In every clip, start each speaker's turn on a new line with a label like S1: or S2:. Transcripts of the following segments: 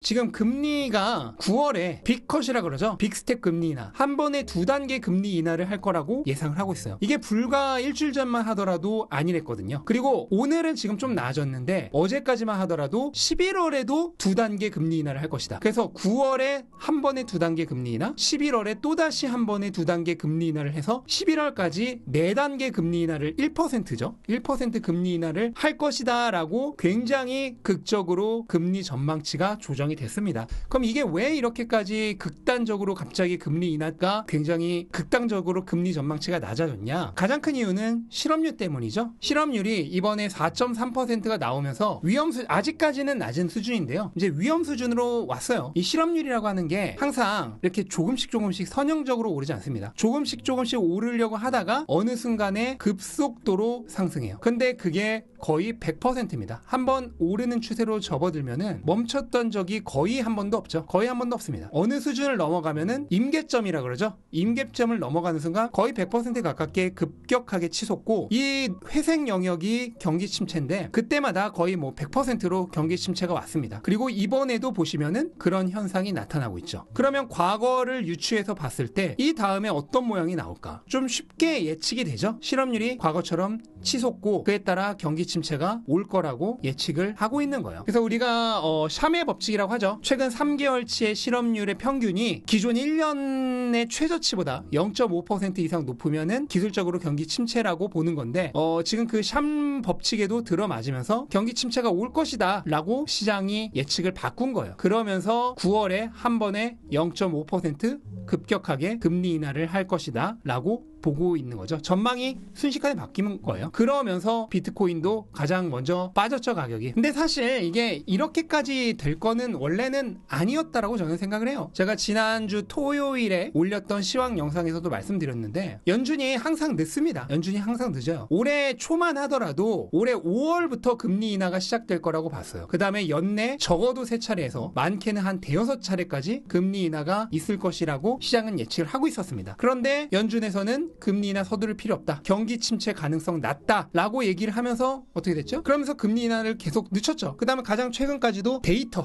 S1: 지금 금리가 9월에 빅컷이라 그러죠. 빅스텝 금리 인하. 한 번에 2단계 금리 인하를 할 거라고 예상을 하고 있어요. 이게 불과 일주일 전만 하더라도 아니랬거든요. 그리고 오늘은 지금 좀 나아졌는데 어제까지만 하더라도 11월에도 2단계 금리 인하를 할 것이다. 그래서 9월에 한 번에 2단계 금리 인하, 11월에 또다시 한 번에 2단계 금리 인하를 해서 11월까지 4단계 금리 인하를 1%죠. 1% 금리 인하를 할 것이다 라고 굉장히 극적으로 금리 전망치가 조정이 됐습니다. 그럼 이게 왜 이렇게까지 극단적으로 갑자기 금리 인하가 굉장히 극단적으로 금리 전망치가 낮아졌냐? 가장 큰 이유는 실업률 때문이죠. 실업률이 이번에 4.3%가 나오면서 아직까지는 낮은 수준인데요. 이제 위험 수준으로 왔어요. 이 실업률이라고 하는 게 항상 이렇게 조금씩 선형적으로 오르지 않습니다. 조금씩 오르려고 하다가 어느 순간에 급속도로 상승해요. 근데 그게 거의 100%입니다. 한번 오르는 추세로 접어들면은 멈췄던 적이 거의 한 번도 없죠. 거의 한 번도 없습니다. 어느 수준을 넘어가면은 임계점이라 그러죠. 임계점을 넘어가는 순간 거의 100% 가깝게 급격하게 치솟고, 이 회색 영역이 경기 침체인데 그때마다 거의 뭐 100%로 경기 침체가 왔습니다. 그리고 이번에도 보시면은 그런 현상이 나타나고 있죠. 그러면 과거를 유추해서 봤을 때 이 다음에 어떤 모양이 나올까? 좀 쉽게 예측이 되죠. 실업률이 과거처럼 치솟고 그에 따라 경기 침체가 올 거라고 예측을 하고 있는 거예요. 그래서 우리가 샴의 법칙이라고 하죠. 최근 3개월치의 실업률의 평균이 기존 1년의 최저치보다 0.5% 이상 높으면은 기술적으로 경기 침체라고 보는 건데, 지금 그 샴 법칙에도 들어맞으면서 경기 침체가 올 것이다 라고 시장이 예측을 바꾼 거예요. 그러면서 9월에 한 번에 0.5% 급격하게 금리 인하를 할 것이다 라고 보고 있는 거죠. 전망이 순식간에 바뀌는 거예요. 그러면서 비트코인도 가장 먼저 빠졌죠, 가격이. 근데 사실 이게 이렇게까지 될 거는 원래는 아니었다라고 저는 생각을 해요. 제가 지난주 토요일에 올렸던 시황 영상에서도 말씀드렸는데, 연준이 항상 늦습니다. 연준이 항상 늦어요. 올해 초만 하더라도 올해 5월부터 금리 인하가 시작될 거라고 봤어요. 그 다음에 연내 적어도 3차례에서 많게는 한 5-6차례까지 금리 인하가 있을 것이라고 시장은 예측을 하고 있었습니다. 그런데 연준에서는 금리 인하 서두를 필요 없다, 경기 침체 가능성 낮다 라고 얘기를 하면서 어떻게 됐죠? 그러면서 금리 인하를 계속 늦췄죠. 그 다음에 가장 최근까지도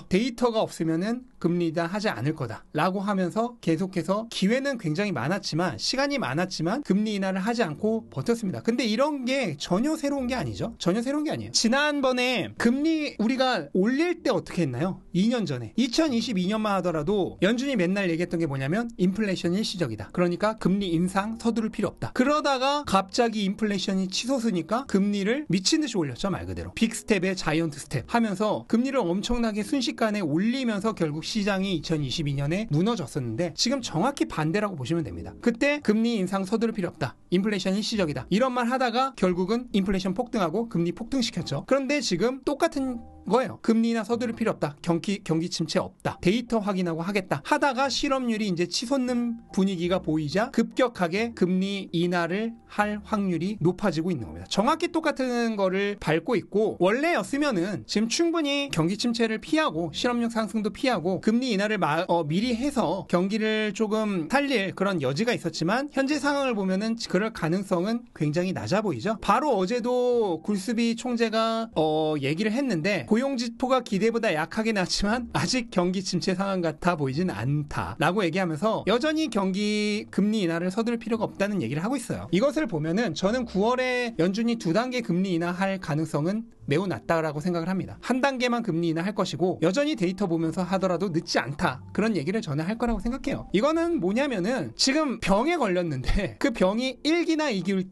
S1: 데이터가 없으면은 금리 인하 하지 않을 거다 라고 하면서 계속해서 기회는 굉장히 많았지만, 시간이 많았지만 금리 인하를 하지 않고 버텼습니다. 근데 이런 게 전혀 새로운 게 아니죠. 전혀 새로운 게 아니에요. 지난번에 금리 우리가 올릴 때 어떻게 했나요? 2년 전에 2022년만 하더라도 연준이 맨날 얘기했던 게 뭐냐면 인플레이션 일시적이다. 그러니까 금리 인상 서두를 필요 없다. 그러다가 갑자기 인플레이션이 치솟으니까 금리를 미친 듯이 올렸죠, 말 그대로. 빅스텝에 자이언트 스텝 하면서 금리를 엄청나게 순식간에 올리면서 결국 시장이 2022년에 무너졌었는데, 지금 정확히 반대라고 보시면 됩니다. 그때 금리 인상 서두를 필요 없다, 인플레이션 일시적이다, 이런 말 하다가 결국은 인플레이션 폭등하고 금리 폭등시켰죠. 그런데 지금 똑같은 거예요. 금리 인하 서두를 필요 없다, 경기 침체 없다, 데이터 확인하고 하겠다 하다가 실업률이 이제 치솟는 분위기가 보이자 급격하게 금리 인하를 할 확률이 높아지고 있는 겁니다. 정확히 똑같은 거를 밟고 있고, 원래였으면은 지금 충분히 경기 침체를 피하고 실업률 상승도 피하고 금리 인하를 미리 해서 경기를 조금 살릴 그런 여지가 있었지만, 현재 상황을 보면은 그럴 가능성은 굉장히 낮아 보이죠. 바로 어제도 굴스비 총재가 얘기를 했는데, 고용지표가 기대보다 약하게 나왔지만 아직 경기 침체 상황 같아 보이진 않다라고 얘기하면서 여전히 금리 인하를 서두를 필요가 없다는 얘기를 하고 있어요. 이것을 보면은 저는 9월에 연준이 2단계 금리 인하할 가능성은 매우 낮다라고 생각을 합니다. 한 단계만 금리 인하할 것이고 여전히 데이터 보면서 하더라도 늦지 않다, 그런 얘기를 저는 할 거라고 생각해요. 이거는 뭐냐면은 지금 병에 걸렸는데 그 병이 1기나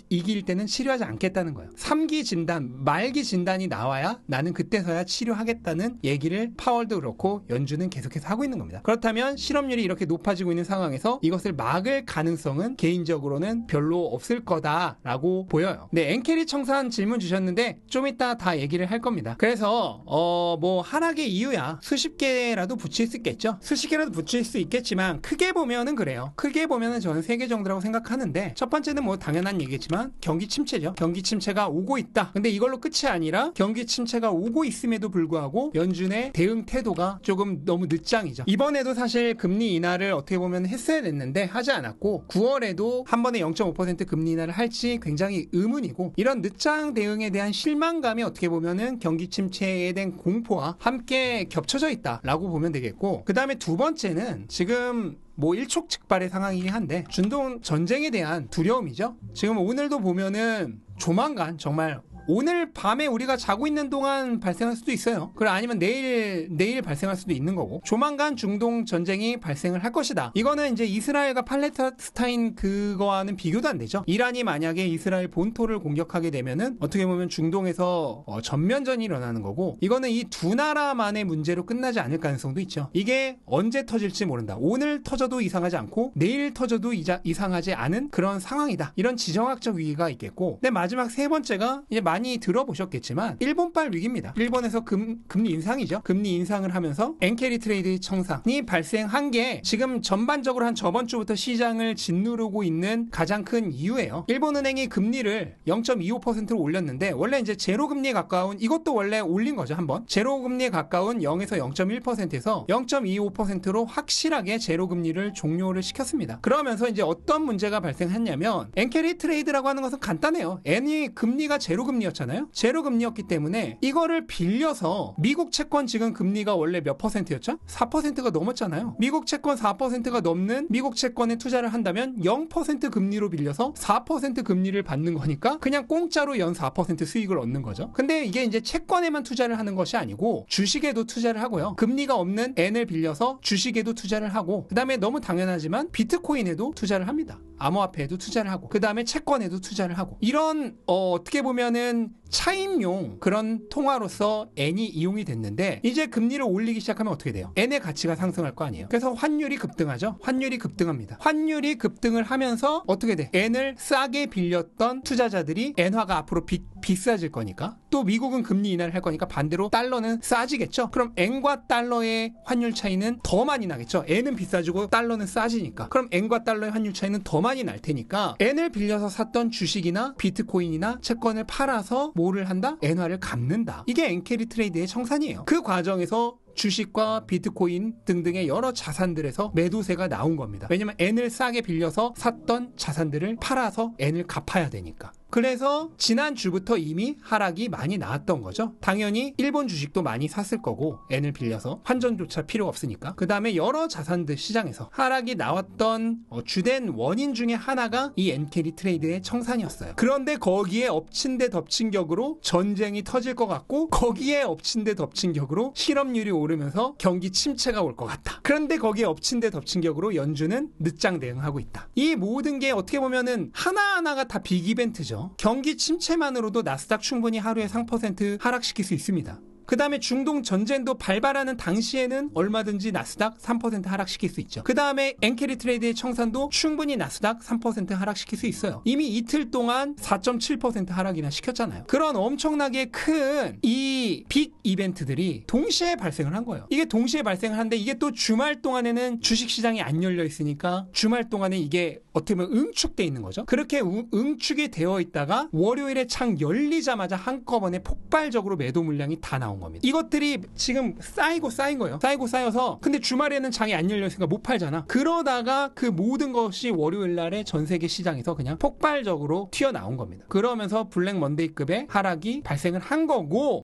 S1: 2기일 때는 치료하지 않겠다는 거예요. 3기 진단, 말기 진단이 나와야 나는 그때서야 치료하겠다는 얘기를 파월도 그렇고 연준은 계속해서 하고 있는 겁니다. 그렇다면 실업률이 이렇게 높아지고 있는 상황에서 이것을 막을 가능성은 개인적으로는 별로 없을 거다라고 보여요. 네, 엔캐리 청산 질문 주셨는데 좀 이따 다 얘기를 할 겁니다. 그래서 뭐 하락의 이유야 수십 개라도 붙일 수 있겠죠. 수십 개라도 붙일 수 있겠지만 크게 보면은 그래요. 크게 보면은 저는 3개 정도라고 생각하는데, 첫 번째는 뭐 당연한 얘기지만 경기 침체죠. 경기 침체가 오고 있다. 근데 이걸로 끝이 아니라 경기 침체가 오고 있음에도 그럼에도 불구하고 연준의 대응 태도가 조금 너무 늦장이죠. 이번에도 사실 금리 인하를 어떻게 보면 했어야 됐는데 하지 않았고 9월에도 한 번에 0.5% 금리 인하를 할지 굉장히 의문이고, 이런 늦장 대응에 대한 실망감이 어떻게 보면은 경기 침체에 대한 공포와 함께 겹쳐져 있다라고 보면 되겠고, 그 다음에 두 번째는 지금 뭐 일촉즉발의 상황이긴 한데 중동 전쟁에 대한 두려움이죠. 지금 오늘도 보면은 조만간 정말 오늘 밤에 우리가 자고 있는 동안 발생할 수도 있어요. 그리고 아니면 내일 발생할 수도 있는 거고, 조만간 중동 전쟁이 발생을 할 것이다. 이거는 이제 이스라엘과 팔레스타인 그거와는 비교도 안 되죠. 이란이 만약에 이스라엘 본토를 공격하게 되면은 어떻게 보면 중동에서 전면전이 일어나는 거고, 이거는 이 두 나라만의 문제로 끝나지 않을 가능성도 있죠. 이게 언제 터질지 모른다. 오늘 터져도 이상하지 않고 내일 터져도 이상하지 않은 그런 상황이다. 이런 지정학적 위기가 있겠고, 근데 마지막 세 번째가 이제 많이 들어보셨겠지만 일본발 위기입니다. 일본에서 금리 인상이죠. 금리 인상을 하면서 엔캐리 트레이드 청산이 발생한 게 지금 전반적으로 한 저번 주부터 시장을 짓누르고 있는 가장 큰 이유예요. 일본은행이 금리를 0.25%로 올렸는데, 원래 이제 제로 금리에 가까운, 이것도 원래 올린 거죠. 한번 제로 금리에 가까운 0에서 0.1%에서 0.25%로 확실하게 제로 금리를 종료를 시켰습니다. 그러면서 이제 어떤 문제가 발생했냐면, 엔캐리 트레이드라고 하는 것은 간단해요. N이 금리가 제로 금리였잖아요. 제로 금리였기 때문에 이거를 빌려서, 미국 채권 지금 금리가 원래 몇 퍼센트였죠? 4%가 넘었잖아요. 미국 채권 4%가 넘는 미국 채권에 투자를 한다면 0% 금리로 빌려서 4% 금리를 받는 거니까 그냥 공짜로 연 4% 수익을 얻는 거죠. 근데 이게 이제 채권에만 투자를 하는 것이 아니고 주식에도 투자를 하고요. 금리가 없는 N을 빌려서 주식에도 투자를 하고, 그 다음에 너무 당연하지만 비트코인에도 투자를 합니다. 암호화폐에도 투자를 하고, 그 다음에 채권에도 투자를 하고, 이런 어떻게 보면은 차임용 그런 통화로서 N이 이용이 됐는데, 이제 금리를 올리기 시작하면 어떻게 돼요? N의 가치가 상승할 거 아니에요. 그래서 환율이 급등하죠. 환율이 급등합니다. 환율이 급등을 하면서 어떻게 돼? N을 싸게 빌렸던 투자자들이 엔화가 앞으로 비싸질 거니까, 또 미국은 금리 인하를 할 거니까 반대로 달러는 싸지겠죠. 그럼 N과 달러의 환율 차이는 더 많이 나겠죠. N은 비싸지고 달러는 싸지니까. 그럼 N과 달러의 환율 차이는 더 많이 날 테니까 N을 빌려서 샀던 주식이나 비트코인이나 채권을 팔아서 뭐를 한다? 엔화를 갚는다. 이게 엔캐리 트레이드의 청산이에요. 그 과정에서 주식과 비트코인 등등의 여러 자산들에서 매도세가 나온 겁니다. 왜냐면 N을 싸게 빌려서 샀던 자산들을 팔아서 N을 갚아야 되니까. 그래서 지난주부터 이미 하락이 많이 나왔던 거죠. 당연히 일본 주식도 많이 샀을 거고, N을 빌려서 환전조차 필요 없으니까. 그 다음에 여러 자산들 시장에서 하락이 나왔던 주된 원인 중에 하나가 이 엔캐리 트레이드의 청산이었어요. 그런데 거기에 엎친 데 덮친 격으로 전쟁이 터질 것 같고, 거기에 엎친 데 덮친 격으로 실업률이 오르면서 경기 침체가 올 것 같다. 그런데 거기에 엎친 데 덮친 격으로 연준은 늦장 대응하고 있다. 이 모든 게 어떻게 보면은 하나하나가 다 빅 이벤트죠. 경기 침체만으로도 나스닥 충분히 하루에 3% 하락시킬 수 있습니다. 그 다음에 중동 전쟁도 발발하는 당시에는 얼마든지 나스닥 3% 하락시킬 수 있죠. 그 다음에 엔캐리 트레이드의 청산도 충분히 나스닥 3% 하락시킬 수 있어요. 이미 이틀 동안 4.7% 하락이나 시켰잖아요. 그런 엄청나게 큰 이 빅 이벤트들이 동시에 발생을 한 거예요. 이게 동시에 발생을 하는데, 이게 또 주말 동안에는 주식시장이 안 열려 있으니까 주말 동안에 이게 어떻게 보면 응축돼 있는 거죠. 그렇게 응축이 되어 있다가 월요일에 창 열리자마자 한꺼번에 폭발적으로 매도 물량이 다 나온 겁니다. 이것들이 지금 쌓인 거예요. 쌓여서, 근데 주말에는 장이 안 열려 있으니까 못 팔잖아. 그러다가 그 모든 것이 월요일 날에 전 세계 시장에서 그냥 폭발적으로 튀어나온 겁니다. 그러면서 블랙 먼데이급의 하락이 발생을 한 거고,